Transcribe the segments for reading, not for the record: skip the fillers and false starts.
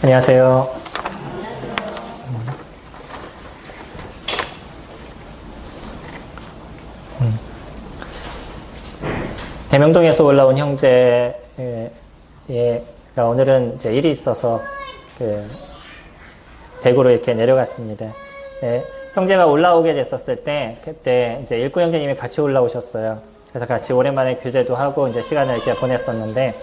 안녕하세요. 대명동에서 올라온 형제가 오늘은 이제 일이 있어서 대구로 이렇게 내려갔습니다. 네, 형제가 올라오게 됐었을 때 그때 이제 일구 형제님이 같이 올라오셨어요. 그래서 같이 오랜만에 교제도 하고 이제 시간을 이렇게 보냈었는데,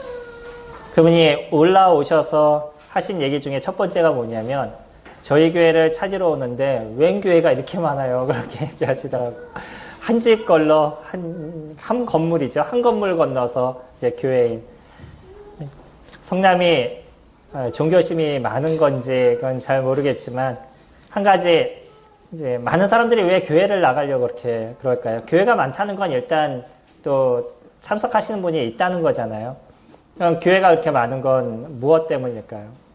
그분이 올라오셔서 하신 얘기 중에 첫 번째가 뭐냐면, 저희 교회를 찾으러 오는데 웬 교회가 이렇게 많아요, 그렇게 얘기하시더라고요. 한 집 걸러 한 건물이죠. 한 건물 건너서 이제 교회인. 성남이 종교심이 많은 건지 그건 잘 모르겠지만, 한 가지 이제 많은 사람들이 왜 교회를 나가려고 그렇게 그럴까요? 교회가 많다는 건 일단 또 참석하시는 분이 있다는 거잖아요. 그럼 교회가 그렇게 많은 건 무엇 때문일까요?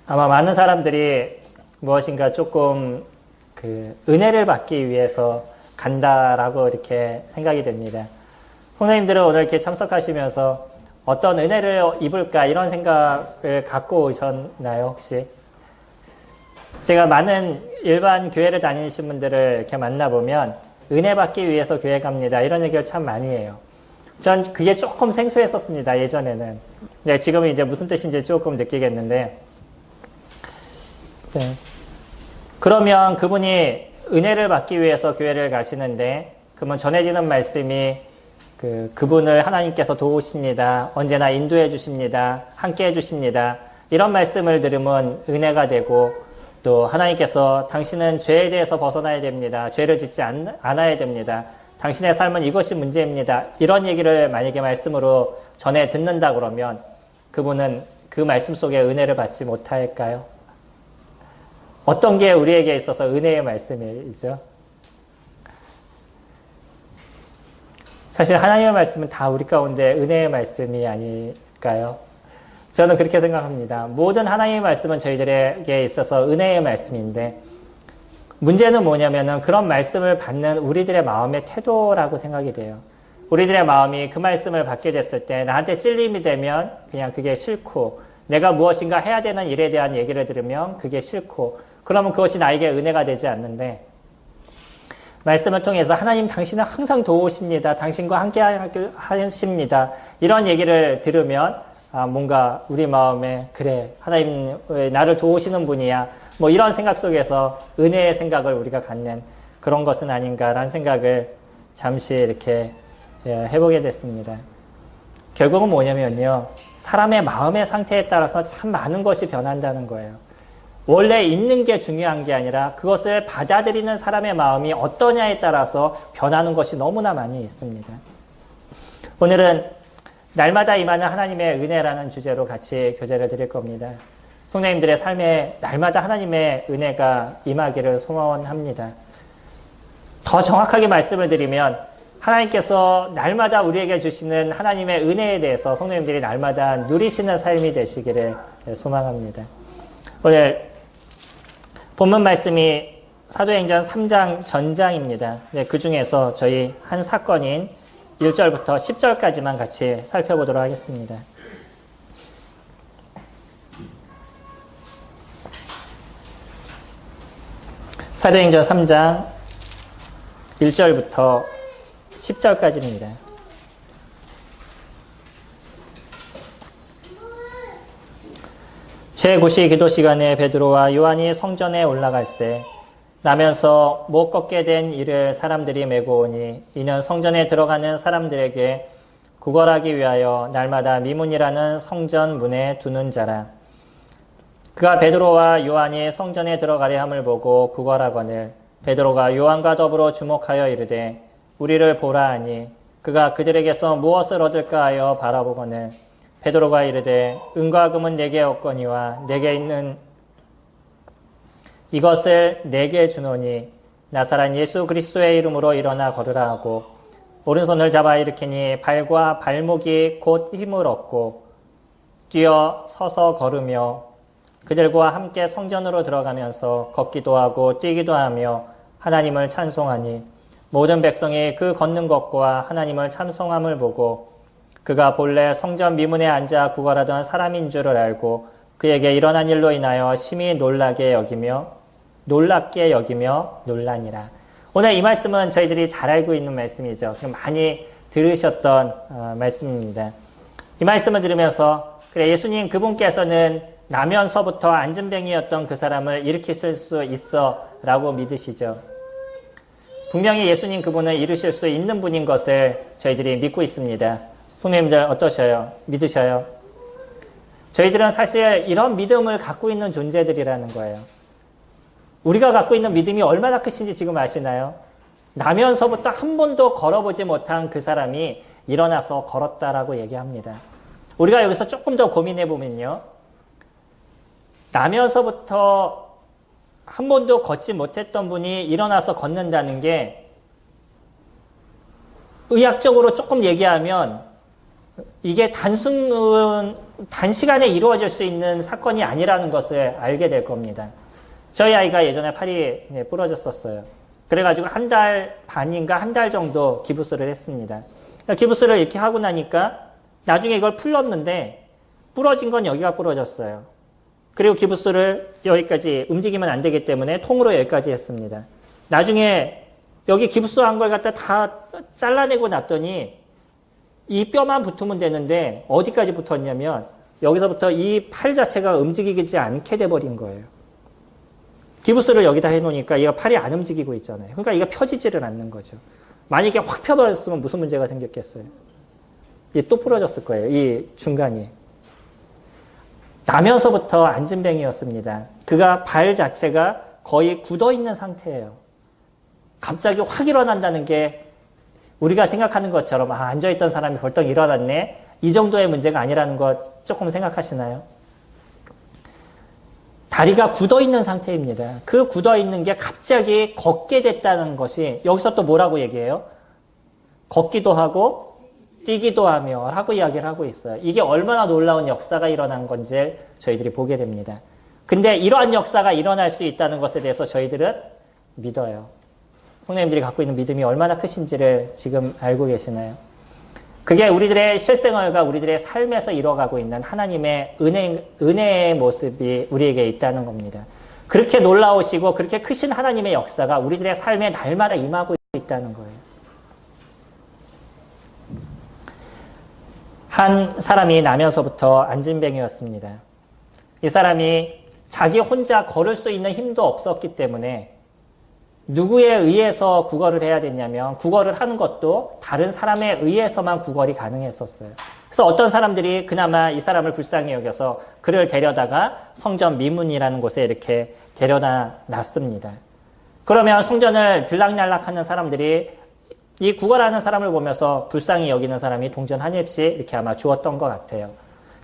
아마 많은 사람들이 무엇인가 조금 은혜를 받기 위해서 간다라고 이렇게 생각이 됩니다. 선생님들은 오늘 이렇게 참석하시면서 어떤 은혜를 입을까 이런 생각을 갖고 오셨나요, 혹시? 제가 많은 일반 교회를 다니신 분들을 이렇게 만나보면 은혜 받기 위해서 교회 갑니다, 이런 얘기를 참 많이 해요. 전 그게 조금 생소했었습니다, 예전에는. 네, 지금은 이제 무슨 뜻인지 조금 느끼겠는데, 네. 그러면 그분이 은혜를 받기 위해서 교회를 가시는데, 그러면 전해지는 말씀이 그분을 하나님께서 도우십니다, 언제나 인도해 주십니다, 함께 해 주십니다, 이런 말씀을 들으면 은혜가 되고, 또 하나님께서 당신은 죄에 대해서 벗어나야 됩니다, 죄를 짓지 않아야 됩니다, 당신의 삶은 이것이 문제입니다, 이런 얘기를 만약에 말씀으로 전해 듣는다 그러면 그분은 그 말씀 속에 은혜를 받지 못할까요? 어떤 게 우리에게 있어서 은혜의 말씀이죠? 사실 하나님의 말씀은 다 우리 가운데 은혜의 말씀이 아닐까요? 저는 그렇게 생각합니다. 모든 하나님의 말씀은 저희들에게 있어서 은혜의 말씀인데, 문제는 뭐냐면은 그런 말씀을 받는 우리들의 마음의 태도라고 생각이 돼요. 우리들의 마음이 그 말씀을 받게 됐을 때 나한테 찔림이 되면 그냥 그게 싫고, 내가 무엇인가 해야 되는 일에 대한 얘기를 들으면 그게 싫고, 그러면 그것이 나에게 은혜가 되지 않는데, 말씀을 통해서 하나님 당신은 항상 도우십니다, 당신과 함께 하십니다, 이런 얘기를 들으면 뭔가 우리 마음에 그래, 하나님 나를 도우시는 분이야, 뭐 이런 생각 속에서 은혜의 생각을 우리가 갖는 그런 것은 아닌가라는 생각을 잠시 이렇게 해보게 됐습니다. 결국은 뭐냐면요, 사람의 마음의 상태에 따라서 참 많은 것이 변한다는 거예요. 원래 있는 게 중요한 게 아니라 그것을 받아들이는 사람의 마음이 어떠냐에 따라서 변하는 것이 너무나 많이 있습니다. 오늘은 날마다 임하는 하나님의 은혜라는 주제로 같이 교제를 드릴 겁니다. 성도님들의 삶에 날마다 하나님의 은혜가 임하기를 소원합니다. 더 정확하게 말씀을 드리면, 하나님께서 날마다 우리에게 주시는 하나님의 은혜에 대해서 성도님들이 날마다 누리시는 삶이 되시기를 소망합니다. 오늘 본문 말씀이 사도행전 3장 전장입니다. 네, 그 중에서 저희 한 사건인 1절부터 10절까지만 같이 살펴보도록 하겠습니다. 사도행전 3장 1절부터 10절까지입니다. 제9시 기도 시간에 베드로와 요한이 성전에 올라갈새 나면서 못 걷게 된 이를 사람들이 메고 오니, 이는 성전에 들어가는 사람들에게 구걸하기 위하여 날마다 미문이라는 성전 문에 두는 자라. 그가 베드로와 요한이 성전에 들어가려 함을 보고 구걸하거늘 베드로가 요한과 더불어 주목하여 이르되 우리를 보라 하니, 그가 그들에게서 무엇을 얻을까 하여 바라보거늘 베드로가 이르되 은과 금은 내게 없거니와 내게 있는 이것을 내게 주노니 나사렛 예수 그리스도의 이름으로 일어나 걸으라 하고, 오른손을 잡아 일으키니 발과 발목이 곧 힘을 얻고 뛰어 서서 걸으며 그들과 함께 성전으로 들어가면서 걷기도 하고 뛰기도 하며 하나님을 찬송하니, 모든 백성이 그 걷는 것과 하나님을 찬송함을 보고 그가 본래 성전 미문에 앉아 구걸하던 사람인 줄을 알고 그에게 일어난 일로 인하여 심히 놀랍게 여기며 놀라니라. 오늘 이 말씀은 저희들이 잘 알고 있는 말씀이죠. 많이 들으셨던 말씀입니다. 이 말씀을 들으면서 그래, 예수님 그분께서는 나면서부터 안진뱅이였던 그 사람을 일으키실 수 있어 라고 믿으시죠. 분명히 예수님 그분을 이루실 수 있는 분인 것을 저희들이 믿고 있습니다. 성도님들 어떠셔요? 믿으셔요? 저희들은 사실 이런 믿음을 갖고 있는 존재들이라는 거예요. 우리가 갖고 있는 믿음이 얼마나 크신지 지금 아시나요? 나면서부터 한 번도 걸어보지 못한 그 사람이 일어나서 걸었다라고 얘기합니다. 우리가 여기서 조금 더 고민해 보면요. 나면서부터 한 번도 걷지 못했던 분이 일어나서 걷는다는 게 의학적으로 조금 얘기하면 이게 단시간에 이루어질 수 있는 사건이 아니라는 것을 알게 될 겁니다. 저희 아이가 예전에 팔이 부러졌었어요. 그래가지고 한 달 반인가 한 달 정도 기부스를 했습니다. 기부스를 이렇게 하고 나니까 나중에 이걸 풀렀는데 부러진 건 여기가 부러졌어요. 그리고 기부스를 여기까지 움직이면 안 되기 때문에 통으로 여기까지 했습니다. 나중에 여기 기부스 한 걸 갖다 다 잘라내고 놨더니 이 뼈만 붙으면 되는데 어디까지 붙었냐면 여기서부터 이 팔 자체가 움직이지 않게 돼버린 거예요. 기부스를 여기다 해놓으니까 얘가 팔이 안 움직이고 있잖아요. 그러니까 얘가 펴지지를 않는 거죠. 만약에 확 펴버렸으면 무슨 문제가 생겼겠어요? 얘 또 부러졌을 거예요. 이 중간이. 나면서부터 안진뱅이였습니다. 그가 발 자체가 거의 굳어있는 상태예요. 갑자기 확 일어난다는 게 우리가 생각하는 것처럼 앉아있던 사람이 벌떡 일어났네. 이 정도의 문제가 아니라는 것 조금 생각하시나요? 다리가 굳어있는 상태입니다. 그 굳어있는 게 갑자기 걷게 됐다는 것이 여기서 또 뭐라고 얘기해요? 걷기도 하고 뛰기도 하며 라고 이야기를 하고 있어요. 이게 얼마나 놀라운 역사가 일어난 건지 저희들이 보게 됩니다. 근데 이러한 역사가 일어날 수 있다는 것에 대해서 저희들은 믿어요. 성도님들이 갖고 있는 믿음이 얼마나 크신지를 지금 알고 계시나요? 그게 우리들의 실생활과 우리들의 삶에서 이루어가고 있는 하나님의 은혜의 모습이 우리에게 있다는 겁니다. 그렇게 놀라우시고 그렇게 크신 하나님의 역사가 우리들의 삶에 날마다 임하고 있다는 거예요. 한 사람이 나면서부터 안진뱅이였습니다. 이 사람이 자기 혼자 걸을 수 있는 힘도 없었기 때문에 누구에 의해서 구걸을 해야 됐냐면 구걸을 하는 것도 다른 사람에 의해서만 구걸이 가능했었어요. 그래서 어떤 사람들이 그나마 이 사람을 불쌍히 여겨서 그를 데려다가 성전 미문이라는 곳에 이렇게 데려다 놨습니다. 그러면 성전을 들락날락하는 사람들이 이 구걸하는 사람을 보면서 불쌍히 여기는 사람이 동전 한 입씩 이렇게 아마 주었던 것 같아요.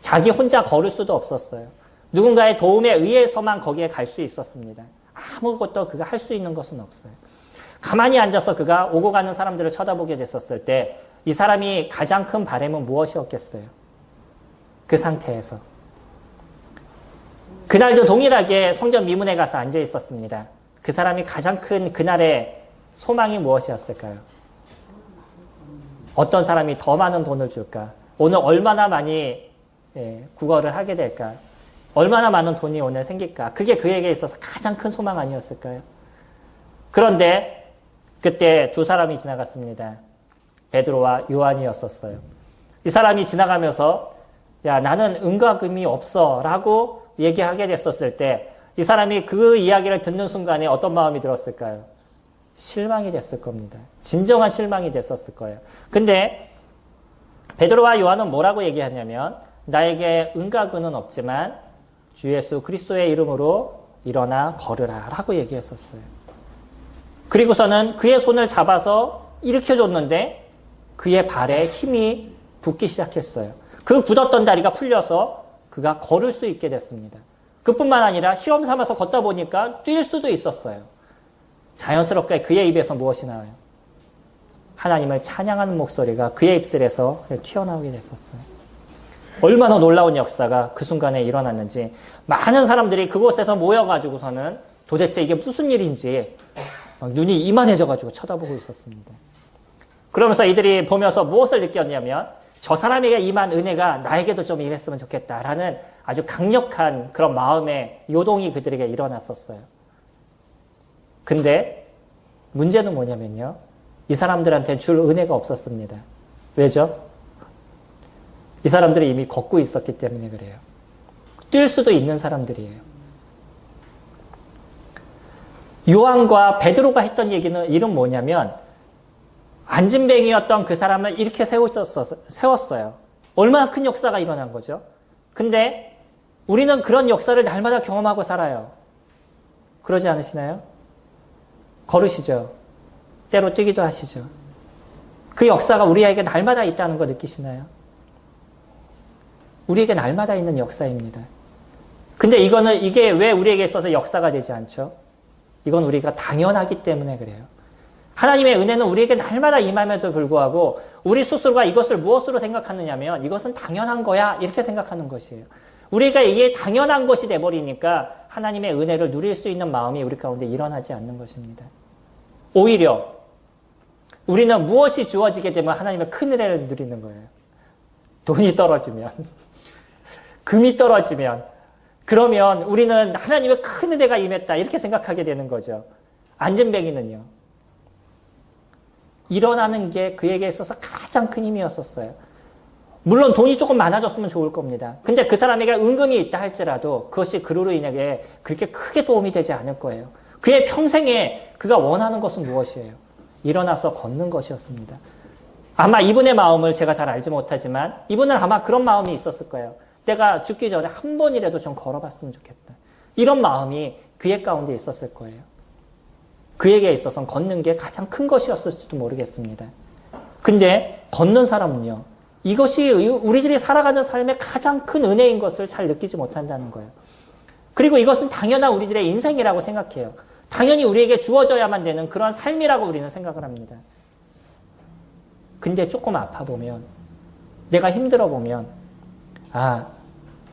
자기 혼자 걸을 수도 없었어요. 누군가의 도움에 의해서만 거기에 갈 수 있었습니다. 아무것도 그가 할 수 있는 것은 없어요. 가만히 앉아서 그가 오고 가는 사람들을 쳐다보게 됐었을 때 이 사람이 가장 큰 바람은 무엇이었겠어요? 그 상태에서. 그날도 동일하게 성전 미문에 가서 앉아 있었습니다. 그 사람이 가장 큰 그날의 소망이 무엇이었을까요? 어떤 사람이 더 많은 돈을 줄까? 오늘 얼마나 많이 구걸을 하게 될까? 얼마나 많은 돈이 오늘 생길까? 그게 그에게 있어서 가장 큰 소망 아니었을까요? 그런데 그때 두 사람이 지나갔습니다. 베드로와 요한이었었어요. 이 사람이 지나가면서 야 나는 은과 금이 없어 라고 얘기하게 됐었을 때 이 사람이 그 이야기를 듣는 순간에 어떤 마음이 들었을까요? 실망이 됐을 겁니다. 진정한 실망이 됐었을 거예요. 근데 베드로와 요한은 뭐라고 얘기하냐면 나에게 은과 금은 없지만 주 예수 그리스도의 이름으로 일어나 걸으라 라고 얘기했었어요. 그리고서는 그의 손을 잡아서 일으켜줬는데 그의 발에 힘이 붙기 시작했어요. 그 굳었던 다리가 풀려서 그가 걸을 수 있게 됐습니다. 그뿐만 아니라 시험 삼아서 걷다 보니까 뛸 수도 있었어요. 자연스럽게 그의 입에서 무엇이 나와요? 하나님을 찬양하는 목소리가 그의 입술에서 튀어나오게 됐었어요. 얼마나 놀라운 역사가 그 순간에 일어났는지 많은 사람들이 그곳에서 모여가지고서는 도대체 이게 무슨 일인지 눈이 이만해져가지고 쳐다보고 있었습니다. 그러면서 이들이 보면서 무엇을 느꼈냐면 저 사람에게 임한 은혜가 나에게도 좀 임했으면 좋겠다라는 아주 강력한 그런 마음의 요동이 그들에게 일어났었어요. 근데 문제는 뭐냐면요. 이 사람들한테는 줄 은혜가 없었습니다. 왜죠? 이 사람들이 이미 걷고 있었기 때문에 그래요. 뛸 수도 있는 사람들이에요. 요한과 베드로가 했던 얘기는 이런 뭐냐면 안진뱅이였던 그 사람을 이렇게 세웠어요. 얼마나 큰 역사가 일어난 거죠. 근데 우리는 그런 역사를 날마다 경험하고 살아요. 그러지 않으시나요? 걸으시죠. 때로 뛰기도 하시죠. 그 역사가 우리에게 날마다 있다는 거 느끼시나요? 우리에게 날마다 있는 역사입니다. 근데 이게 왜 우리에게 있어서 역사가 되지 않죠? 이건 우리가 당연하기 때문에 그래요. 하나님의 은혜는 우리에게 날마다 임함에도 불구하고 우리 스스로가 이것을 무엇으로 생각하느냐면 이것은 당연한 거야 이렇게 생각하는 것이에요. 우리가 이게 당연한 것이 돼버리니까 하나님의 은혜를 누릴 수 있는 마음이 우리 가운데 일어나지 않는 것입니다. 오히려 우리는 무엇이 주어지게 되면 하나님의 큰 은혜를 누리는 거예요. 돈이 떨어지면, 금이 떨어지면, 그러면 우리는 하나님의 큰 은혜가 임했다 이렇게 생각하게 되는 거죠. 안진뱅이는요. 일어나는 게 그에게 있어서 가장 큰 힘이었었어요. 물론 돈이 조금 많아졌으면 좋을 겁니다. 근데 그 사람에게 은금이 있다 할지라도 그것이 그로 인하게 그렇게 크게 도움이 되지 않을 거예요. 그의 평생에 그가 원하는 것은 무엇이에요? 일어나서 걷는 것이었습니다. 아마 이분의 마음을 제가 잘 알지 못하지만 이분은 아마 그런 마음이 있었을 거예요. 내가 죽기 전에 한 번이라도 좀 걸어봤으면 좋겠다. 이런 마음이 그의 가운데 있었을 거예요. 그에게 있어서는 걷는 게 가장 큰 것이었을지도 모르겠습니다. 근데 걷는 사람은요. 이것이 우리들이 살아가는 삶의 가장 큰 은혜인 것을 잘 느끼지 못한다는 거예요. 그리고 이것은 당연한 우리들의 인생이라고 생각해요. 당연히 우리에게 주어져야만 되는 그런 삶이라고 우리는 생각을 합니다. 근데 조금 아파 보면, 내가 힘들어 보면,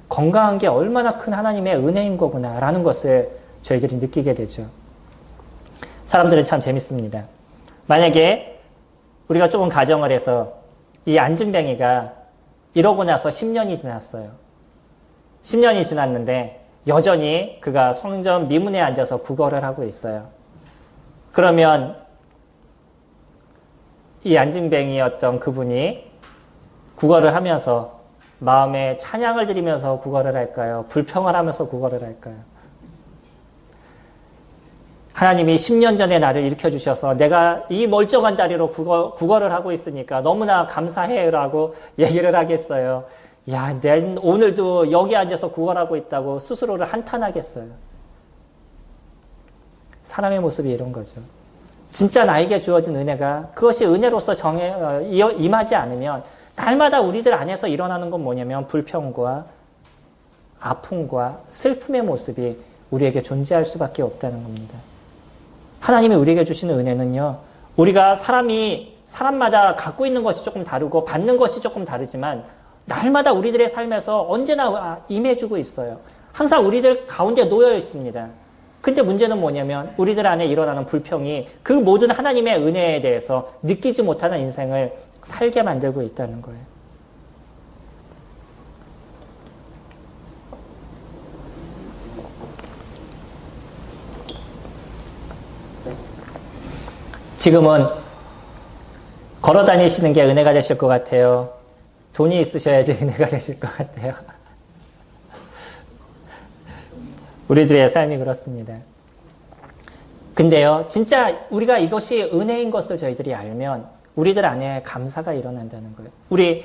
건강한 게 얼마나 큰 하나님의 은혜인 거구나 라는 것을 저희들이 느끼게 되죠. 사람들은 참 재밌습니다. 만약에 우리가 조금 가정을 해서 이 안진뱅이가 이러고 나서 10년이 지났어요. 10년이 지났는데 여전히 그가 성전 미문에 앉아서 구걸을 하고 있어요. 그러면 이 안진뱅이였던 그분이 구걸을 하면서 마음에 찬양을 드리면서 구걸을 할까요? 불평을 하면서 구걸을 할까요? 하나님이 10년 전에 나를 일으켜주셔서 내가 이 멀쩡한 다리로 구걸을 하고 있으니까 너무나 감사해라고 얘기를 하겠어요. 야, 내 오늘도 여기 앉아서 구걸하고 있다고 스스로를 한탄하겠어요. 사람의 모습이 이런 거죠. 진짜 나에게 주어진 은혜가 그것이 은혜로서 임하지 않으면 날마다 우리들 안에서 일어나는 건 뭐냐면 불평과 아픔과 슬픔의 모습이 우리에게 존재할 수밖에 없다는 겁니다. 하나님이 우리에게 주시는 은혜는요. 우리가 사람마다 갖고 있는 것이 조금 다르고 받는 것이 조금 다르지만 날마다 우리들의 삶에서 언제나 임해주고 있어요. 항상 우리들 가운데 놓여 있습니다. 근데 문제는 뭐냐면 우리들 안에 일어나는 불평이 그 모든 하나님의 은혜에 대해서 느끼지 못하는 인생을 살게 만들고 있다는 거예요. 지금은 걸어 다니시는 게 은혜가 되실 것 같아요. 돈이 있으셔야지 은혜가 되실 것 같아요. 우리들의 삶이 그렇습니다. 근데요, 진짜 우리가 이것이 은혜인 것을 저희들이 알면 우리들 안에 감사가 일어난다는 거예요. 우리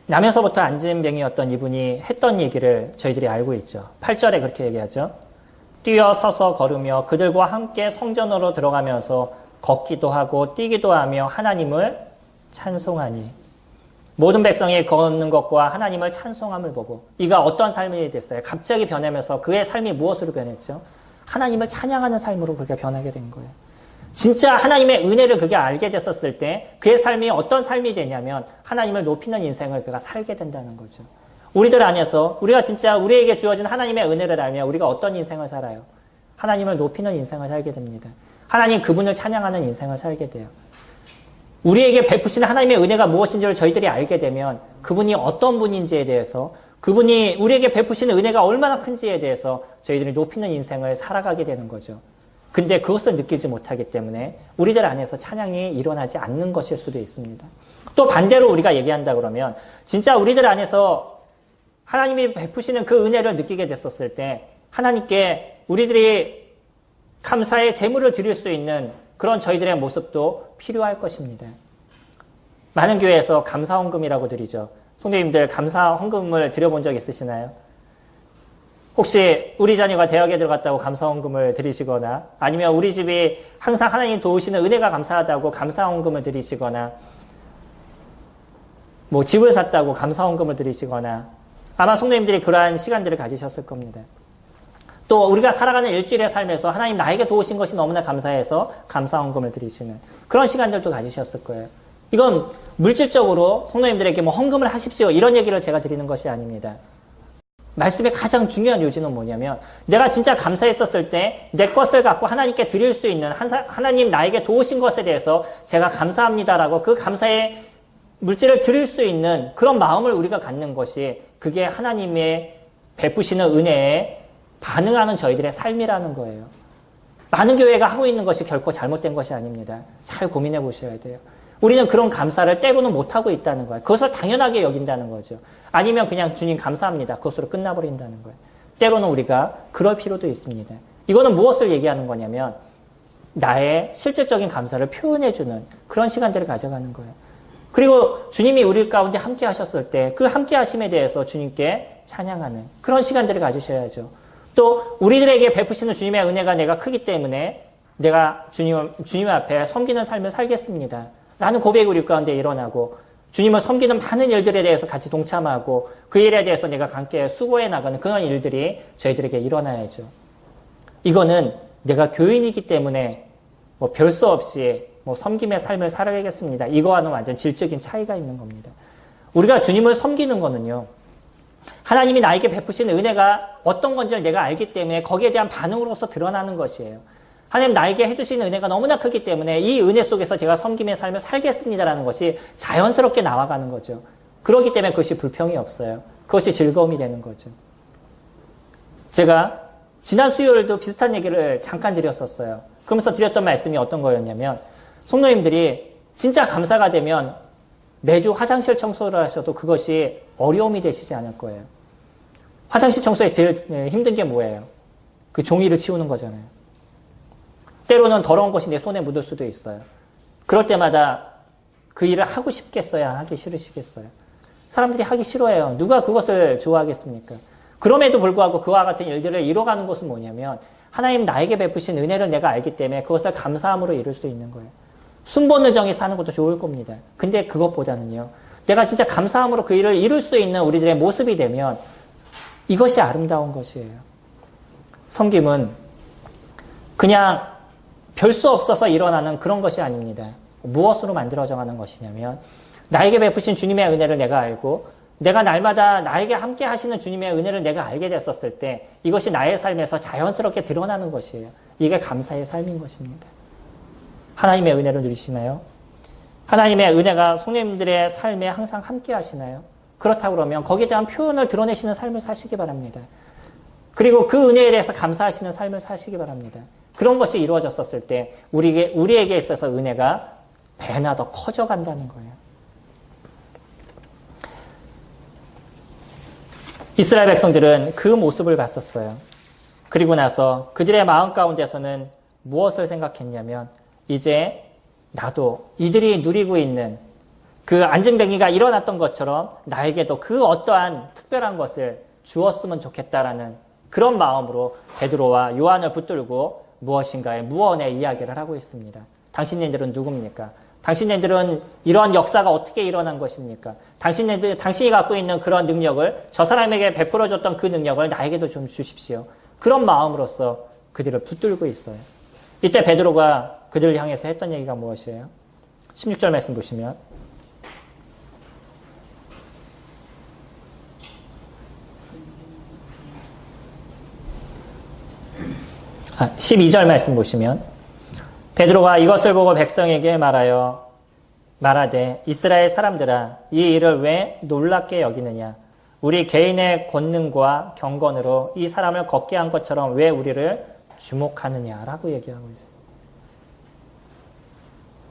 나면서부터 안진뱅이였던 이분이 했던 얘기를 저희들이 알고 있죠. 8절에 그렇게 얘기하죠. 뛰어 서서 걸으며 그들과 함께 성전으로 들어가면서 걷기도 하고 뛰기도 하며 하나님을 찬송하니. 모든 백성이 걷는 것과 하나님을 찬송함을 보고 이가 어떤 삶이 됐어요? 갑자기 변하면서 그의 삶이 무엇으로 변했죠? 하나님을 찬양하는 삶으로 그렇게 변하게 된 거예요. 진짜 하나님의 은혜를 그게 알게 됐었을 때 그의 삶이 어떤 삶이 되냐면 하나님을 높이는 인생을 그가 살게 된다는 거죠. 우리들 안에서 우리가 진짜 우리에게 주어진 하나님의 은혜를 알면 우리가 어떤 인생을 살아요? 하나님을 높이는 인생을 살게 됩니다. 하나님 그분을 찬양하는 인생을 살게 돼요. 우리에게 베푸시는 하나님의 은혜가 무엇인지를 저희들이 알게 되면 그분이 어떤 분인지에 대해서 그분이 우리에게 베푸시는 은혜가 얼마나 큰지에 대해서 저희들이 높이는 인생을 살아가게 되는 거죠. 근데 그것을 느끼지 못하기 때문에 우리들 안에서 찬양이 일어나지 않는 것일 수도 있습니다. 또 반대로 우리가 얘기한다 그러면 진짜 우리들 안에서 하나님이 베푸시는 그 은혜를 느끼게 됐었을 때 하나님께 우리들이 감사의 제물을 드릴 수 있는 그런 저희들의 모습도 필요할 것입니다. 많은 교회에서 감사헌금이라고 드리죠. 성도님들 감사헌금을 드려본 적 있으시나요? 혹시 우리 자녀가 대학에 들어갔다고 감사헌금을 드리시거나 아니면 우리 집이 항상 하나님 도우시는 은혜가 감사하다고 감사헌금을 드리시거나 뭐 집을 샀다고 감사헌금을 드리시거나 아마 성도님들이 그러한 시간들을 가지셨을 겁니다. 또 우리가 살아가는 일주일의 삶에서 하나님 나에게 도우신 것이 너무나 감사해서 감사헌금을 드리시는 그런 시간들도 가지셨을 거예요. 이건 물질적으로 성도님들에게 뭐 헌금을 하십시오 이런 얘기를 제가 드리는 것이 아닙니다. 말씀의 가장 중요한 요지는 뭐냐면 내가 진짜 감사했었을 때 내 것을 갖고 하나님께 드릴 수 있는 하나님 나에게 도우신 것에 대해서 제가 감사합니다라고 그 감사의 물질을 드릴 수 있는 그런 마음을 우리가 갖는 것이 그게 하나님의 베푸시는 은혜에 반응하는 저희들의 삶이라는 거예요. 많은 교회가 하고 있는 것이 결코 잘못된 것이 아닙니다. 잘 고민해 보셔야 돼요. 우리는 그런 감사를 때로는 못하고 있다는 거예요. 그것을 당연하게 여긴다는 거죠. 아니면 그냥 주님 감사합니다. 그것으로 끝나버린다는 거예요. 때로는 우리가 그럴 필요도 있습니다. 이거는 무엇을 얘기하는 거냐면 나의 실질적인 감사를 표현해주는 그런 시간들을 가져가는 거예요. 그리고 주님이 우리 가운데 함께 하셨을 때 그 함께 하심에 대해서 주님께 찬양하는 그런 시간들을 가지셔야죠. 또 우리들에게 베푸시는 주님의 은혜가 내가 크기 때문에 내가 주님 앞에 섬기는 삶을 살겠습니다. 라는 고백이 우리 가운데 일어나고 주님을 섬기는 많은 일들에 대해서 같이 동참하고 그 일에 대해서 내가 함께 수고해 나가는 그런 일들이 저희들에게 일어나야죠. 이거는 내가 교인이기 때문에 뭐 별 수 없이 뭐 섬김의 삶을 살아야겠습니다. 이거와는 완전 질적인 차이가 있는 겁니다. 우리가 주님을 섬기는 거는요. 하나님이 나에게 베푸신 은혜가 어떤 건지를 내가 알기 때문에 거기에 대한 반응으로서 드러나는 것이에요. 하나님 나에게 해주신 은혜가 너무나 크기 때문에 이 은혜 속에서 제가 섬김의 삶을 살겠습니다라는 것이 자연스럽게 나와가는 거죠. 그렇기 때문에 그것이 불평이 없어요. 그것이 즐거움이 되는 거죠. 제가 지난 수요일도 비슷한 얘기를 잠깐 드렸었어요. 그러면서 드렸던 말씀이 어떤 거였냐면 성도님들이 진짜 감사가 되면 매주 화장실 청소를 하셔도 그것이 어려움이 되시지 않을 거예요. 화장실 청소에 제일 힘든 게 뭐예요? 그 종이를 치우는 거잖아요. 때로는 더러운 것이 내 손에 묻을 수도 있어요. 그럴 때마다 그 일을 하고 싶겠어요? 하기 싫으시겠어요? 사람들이 하기 싫어해요. 누가 그것을 좋아하겠습니까? 그럼에도 불구하고 그와 같은 일들을 이뤄가는 것은 뭐냐면 하나님 나에게 베푸신 은혜를 내가 알기 때문에 그것을 감사함으로 이룰 수 있는 거예요. 순번을 정해 사는 것도 좋을 겁니다. 근데 그것보다는요. 내가 진짜 감사함으로 그 일을 이룰 수 있는 우리들의 모습이 되면 이것이 아름다운 것이에요. 섬김은 그냥 별 수 없어서 일어나는 그런 것이 아닙니다. 무엇으로 만들어져가는 것이냐면 나에게 베푸신 주님의 은혜를 내가 알고 내가 날마다 나에게 함께 하시는 주님의 은혜를 내가 알게 됐었을 때 이것이 나의 삶에서 자연스럽게 드러나는 것이에요. 이게 감사의 삶인 것입니다. 하나님의 은혜를 누리시나요? 하나님의 은혜가 성도님들의 삶에 항상 함께 하시나요? 그렇다고 그러면 거기에 대한 표현을 드러내시는 삶을 사시기 바랍니다. 그리고 그 은혜에 대해서 감사하시는 삶을 사시기 바랍니다. 그런 것이 이루어졌었을 때 우리에게 있어서 은혜가 배나 더 커져간다는 거예요. 이스라엘 백성들은 그 모습을 봤었어요. 그리고 나서 그들의 마음 가운데서는 무엇을 생각했냐면 이제 나도 이들이 누리고 있는 그 안진뱅이가 일어났던 것처럼 나에게도 그 어떠한 특별한 것을 주었으면 좋겠다라는 그런 마음으로 베드로와 요한을 붙들고 무엇인가의 무언의 이야기를 하고 있습니다. 당신네들은 누굽니까? 당신네들은 이러한 역사가 어떻게 일어난 것입니까? 당신이 갖고 있는 그런 능력을 저 사람에게 베풀어줬던 그 능력을 나에게도 좀 주십시오. 그런 마음으로서 그들을 붙들고 있어요. 이때 베드로가 그들을 향해서 했던 얘기가 무엇이에요? 16절 말씀 보시면 12절 말씀 보시면 베드로가 이것을 보고 백성에게 말하여 말하되 이스라엘 사람들아 이 일을 왜 놀랍게 여기느냐 우리 개인의 권능과 경건으로 이 사람을 걷게 한 것처럼 왜 우리를 주목하느냐라고 얘기하고 있어요.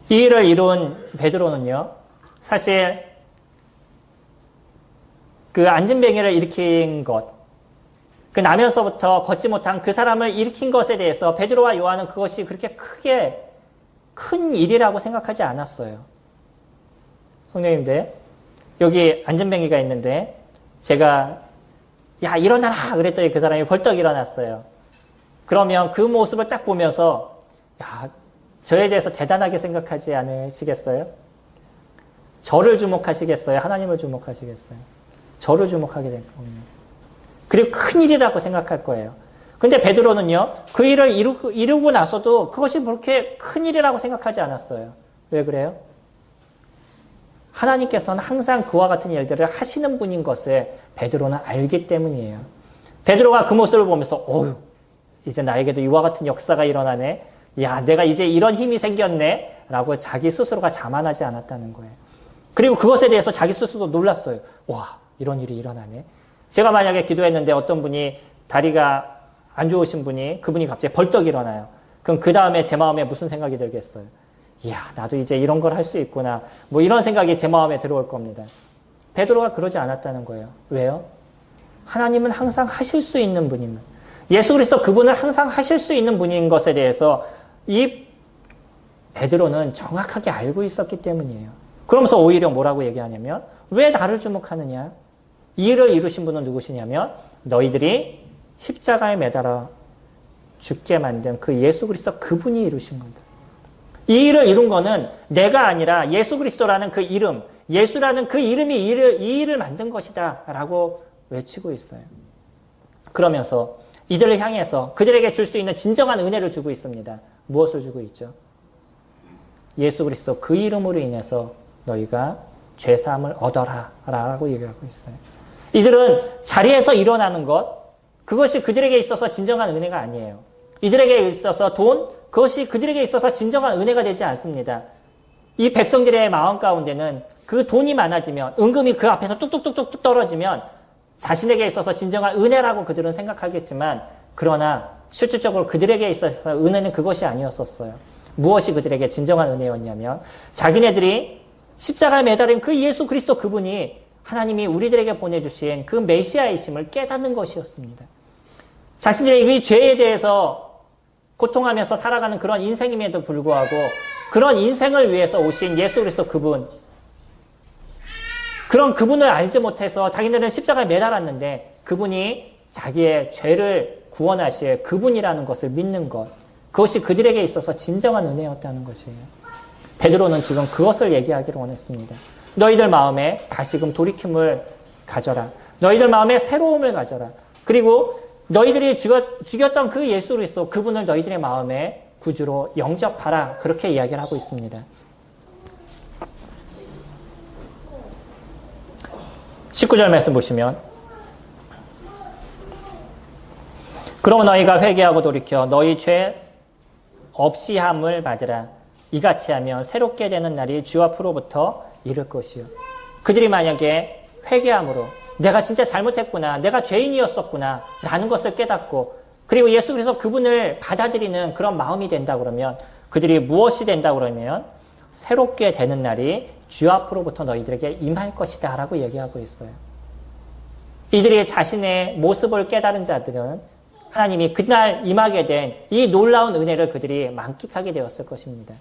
이 일을 이룬 베드로는요. 사실 그 안진뱅이를 일으킨 것, 그 나면서부터 걷지 못한 그 사람을 일으킨 것에 대해서 베드로와 요한은 그것이 그렇게 크게 큰 일이라고 생각하지 않았어요. 성령님들, 여기 안진뱅이가 있는데 제가 야 일어나라 그랬더니 그 사람이 벌떡 일어났어요. 그러면 그 모습을 딱 보면서 야 저에 대해서 대단하게 생각하지 않으시겠어요? 저를 주목하시겠어요? 하나님을 주목하시겠어요? 저를 주목하게 될 겁니다. 그리고 큰 일이라고 생각할 거예요. 근데 베드로는요, 그 일을 이루고 나서도 그것이 그렇게 큰 일이라고 생각하지 않았어요. 왜 그래요? 하나님께서는 항상 그와 같은 일들을 하시는 분인 것을 베드로는 알기 때문이에요. 베드로가 그 모습을 보면서, 어휴, 이제 나에게도 이와 같은 역사가 일어나네. 야, 내가 이제 이런 힘이 생겼네. 라고 자기 스스로가 자만하지 않았다는 거예요. 그리고 그것에 대해서 자기 스스로도 놀랐어요. 와, 이런 일이 일어나네. 제가 만약에 기도했는데 어떤 분이 다리가 안 좋으신 분이 그분이 갑자기 벌떡 일어나요. 그럼 그 다음에 제 마음에 무슨 생각이 들겠어요? 이야, 나도 이제 이런 걸 할 수 있구나. 뭐 이런 생각이 제 마음에 들어올 겁니다. 베드로가 그러지 않았다는 거예요. 왜요? 하나님은 항상 하실 수 있는 분임을. 예수 그리스도 그분을 항상 하실 수 있는 분인 것에 대해서 이 베드로는 정확하게 알고 있었기 때문이에요. 그러면서 오히려 뭐라고 얘기하냐면 왜 나를 주목하느냐? 이 일을 이루신 분은 누구시냐면 너희들이 십자가에 매달아 죽게 만든 그 예수 그리스도 그분이 이루신 거다. 이 일을 이룬 거는 내가 아니라 예수 그리스도라는 그 이름, 예수라는 그 이름이 이 일을 만든 것이다 라고 외치고 있어요. 그러면서 이들을 향해서 그들에게 줄 수 있는 진정한 은혜를 주고 있습니다. 무엇을 주고 있죠? 예수 그리스도 그 이름으로 인해서 너희가 죄사함을 얻어라 라고 얘기하고 있어요. 이들은 자리에서 일어나는 것, 그것이 그들에게 있어서 진정한 은혜가 아니에요. 이들에게 있어서 돈, 그것이 그들에게 있어서 진정한 은혜가 되지 않습니다. 이 백성들의 마음 가운데는 그 돈이 많아지면, 은금이 그 앞에서 뚝뚝뚝뚝 떨어지면 자신에게 있어서 진정한 은혜라고 그들은 생각하겠지만, 그러나 실질적으로 그들에게 있어서 은혜는 그것이 아니었었어요. 무엇이 그들에게 진정한 은혜였냐면 자기네들이 십자가에 매달린 그 예수 그리스도 그분이 하나님이 우리들에게 보내주신 그 메시아이심을 깨닫는 것이었습니다. 자신들의 이 죄에 대해서 고통하면서 살아가는 그런 인생임에도 불구하고 그런 인생을 위해서 오신 예수 그리스도 그분, 그런 그분을 알지 못해서 자기네들은 십자가에 매달았는데 그분이 자기의 죄를 구원하실 그분이라는 것을 믿는 것, 그것이 그들에게 있어서 진정한 은혜였다는 것이에요. 베드로는 지금 그것을 얘기하기를 원했습니다. 너희들 마음에 다시금 돌이킴을 가져라. 너희들 마음에 새로움을 가져라. 그리고 너희들이 죽였던 그 예수 그리스도 그분을 너희들의 마음에 구주로 영접하라. 그렇게 이야기를 하고 있습니다. 19절 말씀 보시면 그러면 너희가 회개하고 돌이켜 너희 죄 없이 함을 받으라. 이같이 하면 새롭게 되는 날이 주 앞으로부터 이를 것이요. 그들이 만약에 회개함으로 내가 진짜 잘못했구나, 내가 죄인이었었구나 라는 것을 깨닫고 그리고 예수 그리스도 그분을 받아들이는 그런 마음이 된다 그러면 그들이 무엇이 된다 그러면 새롭게 되는 날이 주 앞으로부터 너희들에게 임할 것이다 라고 얘기하고 있어요. 이들이 자신의 모습을 깨달은 자들은 하나님이 그날 임하게 된 이 놀라운 은혜를 그들이 만끽하게 되었을 것입니다.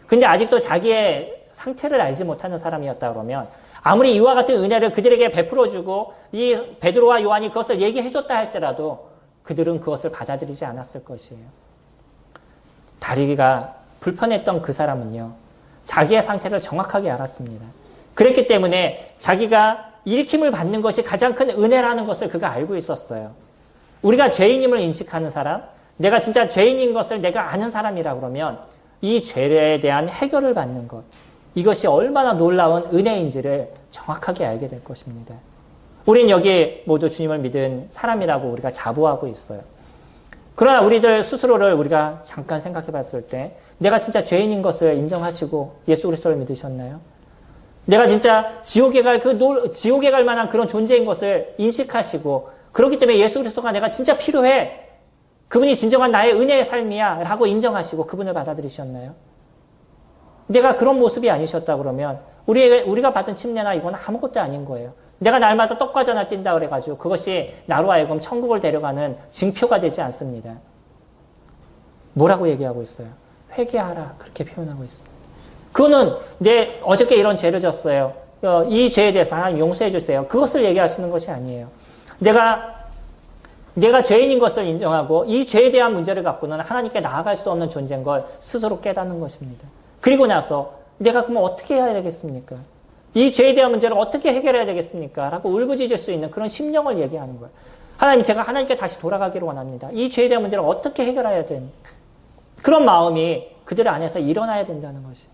근데 아직도 자기의 상태를 알지 못하는 사람이었다 그러면 아무리 이와 같은 은혜를 그들에게 베풀어주고 이 베드로와 요한이 그것을 얘기해줬다 할지라도 그들은 그것을 받아들이지 않았을 것이에요. 다리가 불편했던 그 사람은요. 자기의 상태를 정확하게 알았습니다. 그랬기 때문에 자기가 일으킴을 받는 것이 가장 큰 은혜라는 것을 그가 알고 있었어요. 우리가 죄인임을 인식하는 사람, 내가 진짜 죄인인 것을 내가 아는 사람이라 그러면 이 죄에 대한 해결을 받는 것, 이것이 얼마나 놀라운 은혜인지를 정확하게 알게 될 것입니다. 우린 여기 모두 주님을 믿은 사람이라고 우리가 자부하고 있어요. 그러나 우리들 스스로를 우리가 잠깐 생각해 봤을 때 내가 진짜 죄인인 것을 인정하시고 예수 그리스도를 믿으셨나요? 내가 진짜 지옥에 갈 만한 그런 존재인 것을 인식하시고, 그렇기 때문에 예수 그리스도가 내가 진짜 필요해. 그분이 진정한 나의 은혜의 삶이야. 라고 인정하시고 그분을 받아들이셨나요? 내가 그런 모습이 아니셨다 그러면 우리가 받은 침례나 이건 아무것도 아닌 거예요. 내가 날마다 떡과 전을 뛴다 그래가지고 그것이 나로 하여금 천국을 데려가는 징표가 되지 않습니다. 뭐라고 얘기하고 있어요? 회개하라. 그렇게 표현하고 있습니다. 그거는 어저께 이런 죄를 졌어요. 이 죄에 대해서 하나님 용서해 주세요. 그것을 얘기하시는 것이 아니에요. 내가 죄인인 것을 인정하고 이 죄에 대한 문제를 갖고는 하나님께 나아갈 수 없는 존재인 걸 스스로 깨닫는 것입니다. 그리고 나서 내가 그러면 어떻게 해야 되겠습니까? 이 죄에 대한 문제를 어떻게 해결해야 되겠습니까? 라고 울부짖을 수 있는 그런 심령을 얘기하는 거예요. 하나님, 제가 하나님께 다시 돌아가기를 원합니다. 이 죄에 대한 문제를 어떻게 해결해야 됩니까? 그런 마음이 그들 안에서 일어나야 된다는 것이.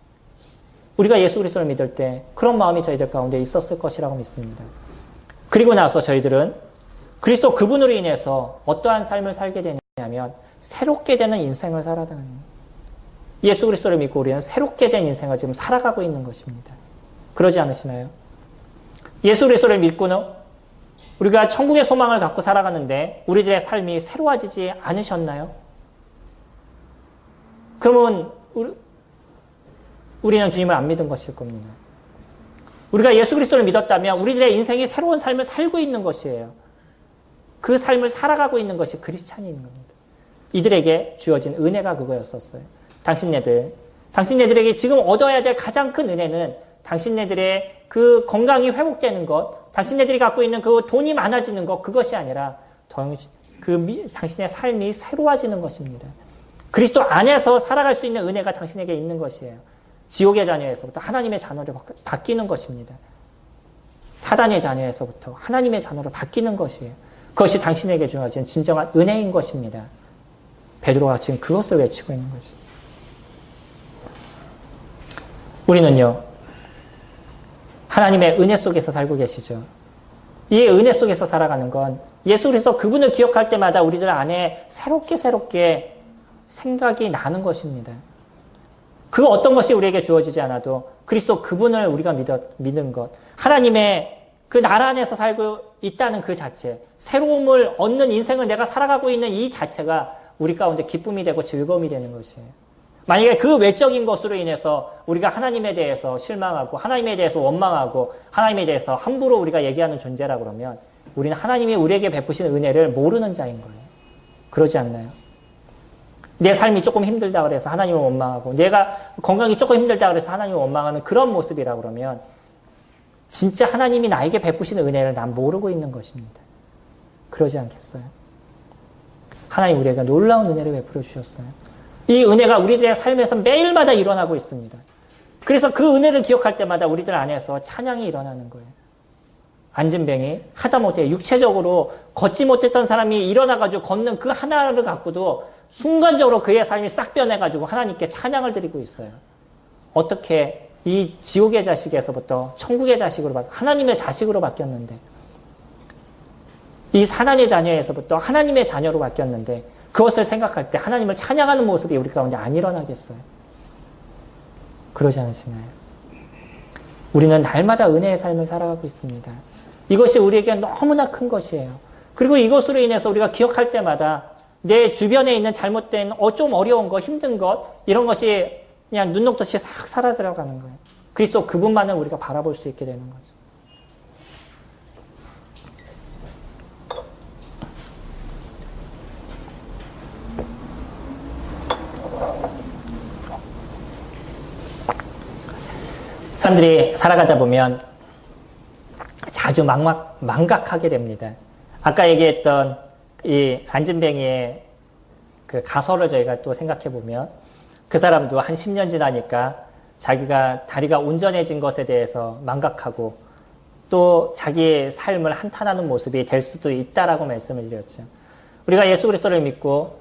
우리가 예수 그리스도를 믿을 때 그런 마음이 저희들 가운데 있었을 것이라고 믿습니다. 그리고 나서 저희들은 그리스도 그분으로 인해서 어떠한 삶을 살게 되냐면 새롭게 되는 인생을 살아가는 거예요. 예수 그리스도를 믿고 우리는 새롭게 된 인생을 지금 살아가고 있는 것입니다. 그러지 않으시나요? 예수 그리스도를 믿고는 우리가 천국의 소망을 갖고 살아가는데 우리들의 삶이 새로워지지 않으셨나요? 그러면 우리는 주님을 안 믿은 것일 겁니다. 우리가 예수 그리스도를 믿었다면 우리들의 인생이 새로운 삶을 살고 있는 것이에요. 그 삶을 살아가고 있는 것이 크리스찬인 겁니다. 이들에게 주어진 은혜가 그거였었어요. 당신네들에게 지금 얻어야 될 가장 큰 은혜는 당신네들의 그 건강이 회복되는 것, 당신네들이 갖고 있는 그 돈이 많아지는 것, 그것이 아니라 당신의 삶이 새로워지는 것입니다. 그리스도 안에서 살아갈 수 있는 은혜가 당신에게 있는 것이에요. 지옥의 자녀에서부터 하나님의 자녀로 바뀌는 것입니다. 사단의 자녀에서부터 하나님의 자녀로 바뀌는 것이에요. 그것이 당신에게 주어진 진정한 은혜인 것입니다. 베드로가 지금 그것을 외치고 있는 것이죠. 우리는요, 하나님의 은혜 속에서 살고 계시죠. 이 은혜 속에서 살아가는 건 예수 그리스도 그분을 기억할 때마다 우리들 안에 새롭게 생각이 나는 것입니다. 그 어떤 것이 우리에게 주어지지 않아도 그리스도 그분을 우리가 믿는 것, 하나님의 그 나라 안에서 살고 있다는 그 자체, 새로움을 얻는 인생을 내가 살아가고 있는 이 자체가 우리 가운데 기쁨이 되고 즐거움이 되는 것이에요. 만약에 그 외적인 것으로 인해서 우리가 하나님에 대해서 실망하고 하나님에 대해서 원망하고 하나님에 대해서 함부로 우리가 얘기하는 존재라 그러면 우리는 하나님이 우리에게 베푸신 은혜를 모르는 자인 거예요. 그러지 않나요? 내 삶이 조금 힘들다 그래서 하나님을 원망하고 내가 건강이 조금 힘들다 그래서 하나님을 원망하는 그런 모습이라 그러면 진짜 하나님이 나에게 베푸신 은혜를 난 모르고 있는 것입니다. 그러지 않겠어요? 하나님 우리에게 놀라운 은혜를 베풀어 주셨어요. 이 은혜가 우리들의 삶에서 매일마다 일어나고 있습니다. 그래서 그 은혜를 기억할 때마다 우리들 안에서 찬양이 일어나는 거예요. 안진뱅이 하다못해 육체적으로 걷지 못했던 사람이 일어나가지고 걷는 그 하나를 갖고도 순간적으로 그의 삶이 싹 변해가지고 하나님께 찬양을 드리고 있어요. 어떻게 이 지옥의 자식에서부터 천국의 자식으로 하나님의 자식으로 바뀌었는데 이 사단의 자녀에서부터 하나님의 자녀로 바뀌었는데 그것을 생각할 때 하나님을 찬양하는 모습이 우리 가운데 안 일어나겠어요? 그러지 않으시나요? 우리는 날마다 은혜의 삶을 살아가고 있습니다. 이것이 우리에게 너무나 큰 것이에요. 그리고 이것으로 인해서 우리가 기억할 때마다 내 주변에 있는 잘못된 좀 어려운 것, 힘든 것 이런 것이 그냥 눈 녹듯이 싹 사라져가는 거예요. 그리스도 그분만을 우리가 바라볼 수 있게 되는 거죠. 사람들이 살아가다 보면 자주 망각하게 됩니다. 아까 얘기했던 이 안진뱅이의 그 가설을 저희가 또 생각해 보면 그 사람도 한 10년 지나니까 자기가 다리가 온전해진 것에 대해서 망각하고 또 자기의 삶을 한탄하는 모습이 될 수도 있다라고 말씀을 드렸죠. 우리가 예수 그리스도를 믿고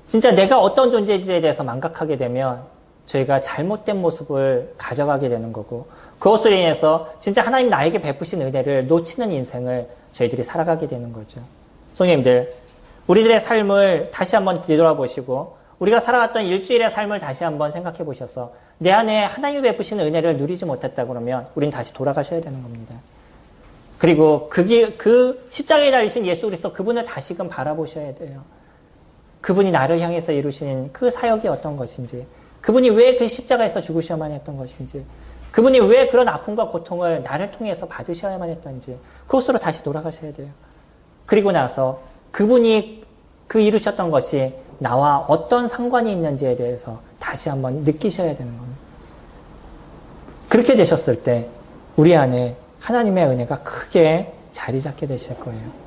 진짜 내가 어떤 존재인지에 대해서 망각하게 되면 저희가 잘못된 모습을 가져가게 되는 거고 그것으로 인해서 진짜 하나님 나에게 베푸신 은혜를 놓치는 인생을 저희들이 살아가게 되는 거죠. 성도님들, 우리들의 삶을 다시 한번 뒤돌아보시고 우리가 살아갔던 일주일의 삶을 다시 한번 생각해 보셔서 내 안에 하나님이 베푸시는 은혜를 누리지 못했다 그러면 우린 다시 돌아가셔야 되는 겁니다. 그리고 그 십자가에 달리신 예수 그리스도 그분을 다시금 바라보셔야 돼요. 그분이 나를 향해서 이루시는 그 사역이 어떤 것인지, 그분이 왜 그 십자가에서 죽으셔야만 했던 것인지, 그분이 왜 그런 아픔과 고통을 나를 통해서 받으셔야만 했던지 그것으로 다시 돌아가셔야 돼요. 그리고 나서 그분이 그 이루셨던 것이 나와 어떤 상관이 있는지에 대해서 다시 한번 느끼셔야 되는 겁니다. 그렇게 되셨을 때 우리 안에 하나님의 은혜가 크게 자리 잡게 되실 거예요.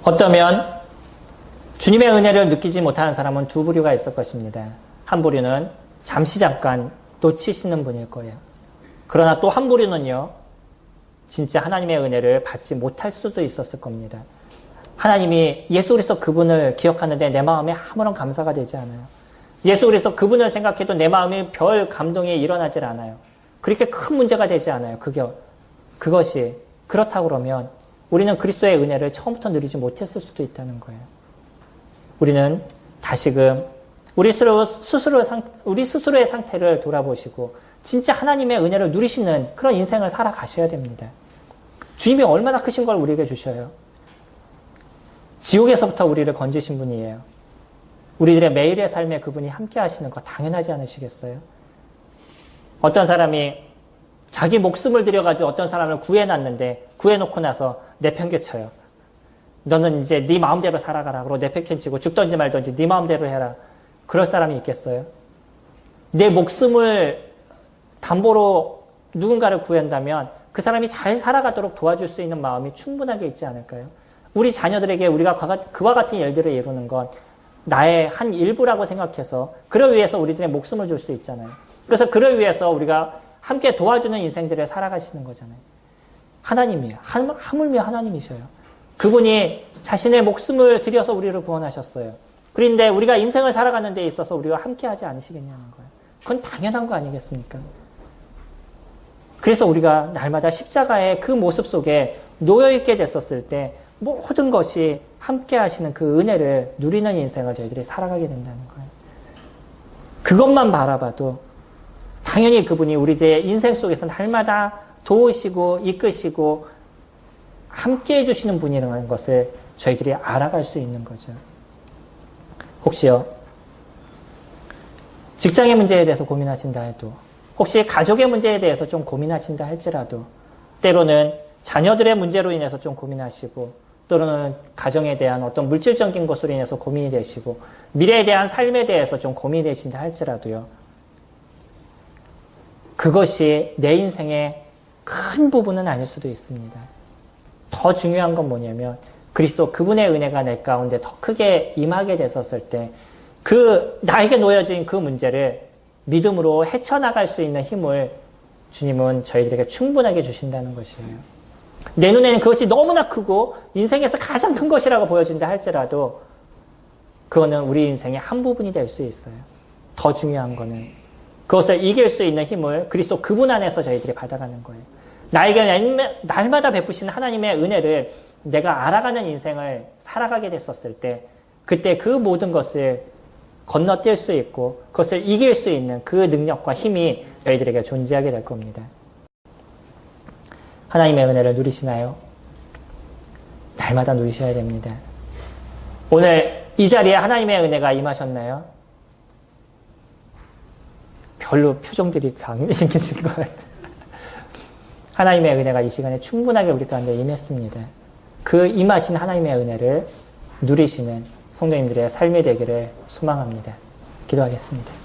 어쩌면 주님의 은혜를 느끼지 못하는 사람은 두 부류가 있을 것입니다. 한 부류는 잠시 잠깐 놓치시는 분일 거예요. 그러나 또 한 부류는요, 진짜 하나님의 은혜를 받지 못할 수도 있었을 겁니다. 하나님이 예수 그리스도 그분을 기억하는데 내 마음에 아무런 감사가 되지 않아요. 예수 그리스도 그분을 생각해도 내 마음에 별 감동이 일어나질 않아요. 그렇게 큰 문제가 되지 않아요. 그것이 그렇다고 그러면 우리는 그리스도의 은혜를 처음부터 누리지 못했을 수도 있다는 거예요. 우리는 다시금 우리 스스로의 상태를 돌아보시고 진짜 하나님의 은혜를 누리시는 그런 인생을 살아가셔야 됩니다. 주님이 얼마나 크신 걸 우리에게 주셔요. 지옥에서부터 우리를 건지신 분이에요. 우리들의 매일의 삶에 그분이 함께 하시는 거 당연하지 않으시겠어요? 어떤 사람이 자기 목숨을 들여가지고 어떤 사람을 구해놨는데 구해놓고 나서 내팽개쳐요. 너는 이제 네 마음대로 살아가라. 그러고 내팽개치고 죽든지 말든지 네 마음대로 해라. 그럴 사람이 있겠어요? 내 목숨을 담보로 누군가를 구한다면 그 사람이 잘 살아가도록 도와줄 수 있는 마음이 충분하게 있지 않을까요? 우리 자녀들에게 우리가 그와 같은 일들을 이루는 건 나의 한 일부라고 생각해서 그를 위해서 우리들의 목숨을 줄 수 있잖아요. 그래서 그를 위해서 우리가 함께 도와주는 인생들을 살아가시는 거잖아요. 하나님이에요. 하물며 하나님이셔요. 그분이 자신의 목숨을 들여서 우리를 구원하셨어요. 그런데 우리가 인생을 살아가는 데 있어서 우리가 함께 하지 않으시겠냐는 거예요. 그건 당연한 거 아니겠습니까? 그래서 우리가 날마다 십자가의 그 모습 속에 놓여있게 됐었을 때 모든 것이 함께 하시는 그 은혜를 누리는 인생을 저희들이 살아가게 된다는 거예요. 그것만 바라봐도 당연히 그분이 우리들의 인생 속에서 날마다 도우시고 이끄시고 함께 해주시는 분이라는 것을 저희들이 알아갈 수 있는 거죠. 혹시요, 직장의 문제에 대해서 고민하신다 해도, 혹시 가족의 문제에 대해서 좀 고민하신다 할지라도, 때로는 자녀들의 문제로 인해서 좀 고민하시고, 또는 가정에 대한 어떤 물질적인 것으로 인해서 고민이 되시고, 미래에 대한 삶에 대해서 좀 고민이 되신다 할지라도요, 그것이 내 인생의 큰 부분은 아닐 수도 있습니다. 더 중요한 건 뭐냐면 그리스도 그분의 은혜가 내 가운데 더 크게 임하게 됐었을 때 나에게 놓여진 그 문제를 믿음으로 헤쳐나갈 수 있는 힘을 주님은 저희들에게 충분하게 주신다는 것이에요. 내 눈에는 그것이 너무나 크고 인생에서 가장 큰 것이라고 보여진다 할지라도 그거는 우리 인생의 한 부분이 될 수 있어요. 더 중요한 거는 그것을 이길 수 있는 힘을 그리스도 그분 안에서 저희들이 받아가는 거예요. 나에게 날마다 베푸시는 하나님의 은혜를 내가 알아가는 인생을 살아가게 됐었을 때 그때 그 모든 것을 건너뛸 수 있고 그것을 이길 수 있는 그 능력과 힘이 저희들에게 존재하게 될 겁니다. 하나님의 은혜를 누리시나요? 날마다 누리셔야 됩니다. 오늘 이 자리에 하나님의 은혜가 임하셨나요? 별로 표정들이 강해지신 것 같아요. 하나님의 은혜가 이 시간에 충분하게 우리 가운데 임했습니다. 그 임하신 하나님의 은혜를 누리시는 성도님들의 삶이 되기를 소망합니다. 기도하겠습니다.